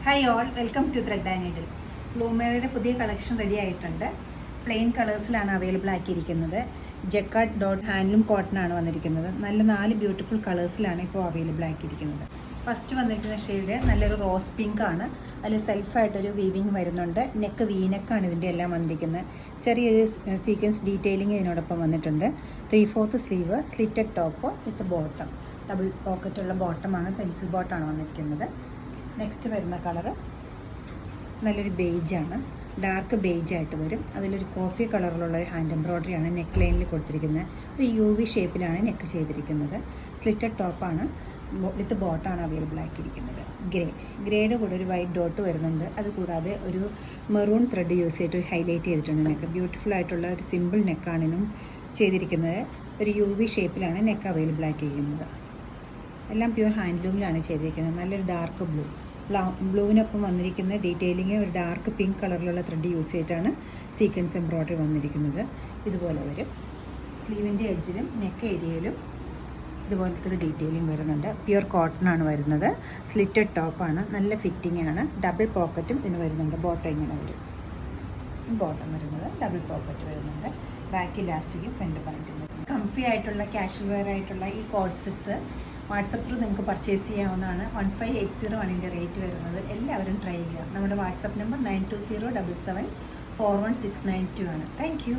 Hi all, welcome to thread and needle. ബ്ലൂമേറിയുടെ പുതിയ collection ready ആയിട്ടുണ്ട്. പ്ലെയിൻ കളേഴ്സിലാണ് അവൈലബിൾ ആക്കിയിരിക്കുന്നത്. ജക്കാർഡ് ഡോട്ട് ഹാൻഡ്ലൂം കോട്ടൺ ആണ് വന്നിരിക്കുന്നത്. നല്ല 4 ബ്യൂട്ടിഫുൾ കളേഴ്സിലാണ് ഇപ്പോൾ അവൈലബിൾ ആക്കിയിരിക്കുന്നത്. ഫസ്റ്റ് വന്നിരിക്കുന്ന ഷെയ്ഡ് നല്ലൊരു റോസ് പിങ്ക് ആണ്. അതിൽ സെൽഫായിട്ടൊരു വീവിങ് വരുന്നുണ്ട്. നെക്ക് വീനെക്കാണ് ഇതിൻ്റെ എല്ലാം വന്നിരിക്കുന്നത്. ചെറിയൊരു സീക്വൻസ് ഡീറ്റെയിലിംഗ് ഇതിനോടൊപ്പം വന്നിട്ടുണ്ട്. 3/4 sleeve, slitted top with bottom, double പോക്കറ്റുള്ള ബോട്ടമാണ്, പെൻസിൽ ബോട്ടമാണ് വന്നിരിക്കുന്നത്. നെക്സ്റ്റ് വരുന്ന കളറ് നല്ലൊരു ബേജാണ്, ഡാർക്ക് ബേജായിട്ട് വരും. അതിലൊരു കോഫി കളറിലുള്ള ഒരു ഹാൻഡ് എംബ്രോയ്ഡറിയാണ് നെക്ക് ലൈനിൽ കൊടുത്തിരിക്കുന്നത്. ഒരു UV ഷേപ്പിലാണ് നെക്ക് ചെയ്തിരിക്കുന്നത്. സ്ലിറ്റഡ് ടോപ്പാണ്, വിത്ത് ബോട്ടാണ് അവൈലബിൾ ആക്കിയിരിക്കുന്നത്. ഗ്രേയുടെ കൂടെ ഒരു വൈറ്റ് ഡോട്ട് വരുന്നുണ്ട്. അതുകൂടാതെ ഒരു മെറൂൺ ത്രെഡ് യൂസ് ചെയ്തിട്ട് ഹൈലൈറ്റ് ചെയ്തിട്ടുണ്ട് നെക്ക്. ബ്യൂട്ടിഫുൾ ആയിട്ടുള്ള ഒരു സിമ്പിൾ നെക്കാണിനും ചെയ്തിരിക്കുന്നത്. ഒരു UV ഷേപ്പിലാണ് നെക്ക് അവൈലബിൾ ആക്കിയിരിക്കുന്നത്. എല്ലാം പ്യുവർ ഹാൻഡ്ലൂമിലാണ് ചെയ്തിരിക്കുന്നത്. നല്ലൊരു ഡാർക്ക് ബ്ലൂവിനൊപ്പം വന്നിരിക്കുന്ന ഡീറ്റെയിലിങ് ഒരു ഡാർക്ക് പിങ്ക് കളറിലുള്ള ത്രെഡ് യൂസ് ചെയ്തിട്ടാണ് സീക്വൻസ് എംബ്രോയ്ഡറി വന്നിരിക്കുന്നത്. ഇതുപോലെ വരും. സ്ലീവിൻ്റെ എഡ്ജിലും നെക്ക് ഏരിയയിലും ഇതുപോലത്തെ ഒരു ഡീറ്റെയിലിംഗ് വരുന്നുണ്ട്. പ്യുവർ കോട്ടൺ ആണ് വരുന്നത്. സ്ലിറ്റഡ് ടോപ്പാണ്, നല്ല ഫിറ്റിംഗ് ആണ്. ഡബിൾ പോക്കറ്റും ഇതിന് വരുന്നുണ്ട്. ബോട്ടം ഇങ്ങനെ വരും. ബോട്ടം വരുന്നത് ഡബിൾ പോക്കറ്റ് വരുന്നുണ്ട്. ബാക്ക് ഇലാസ്റ്റിക്കും ഫ്രണ്ട് പാൻറ്റും വരും. കംഫി ആയിട്ടുള്ള കാഷ്വൽ വെയർ ആയിട്ടുള്ള ഈ കോഡ് സെറ്റ്സ് വാട്സപ്പ് ത്രൂ നിങ്ങൾക്ക് പർച്ചേസ് ചെയ്യാവുന്നതാണ്. 1580 ആണ് ഇതിൻ്റെ റേറ്റ് വരുന്നത്. എല്ലാവരും ട്രൈ ചെയ്യുക. നമ്മുടെ വാട്സപ്പ് നമ്പർ 9207741692 ആണ്. Thank you.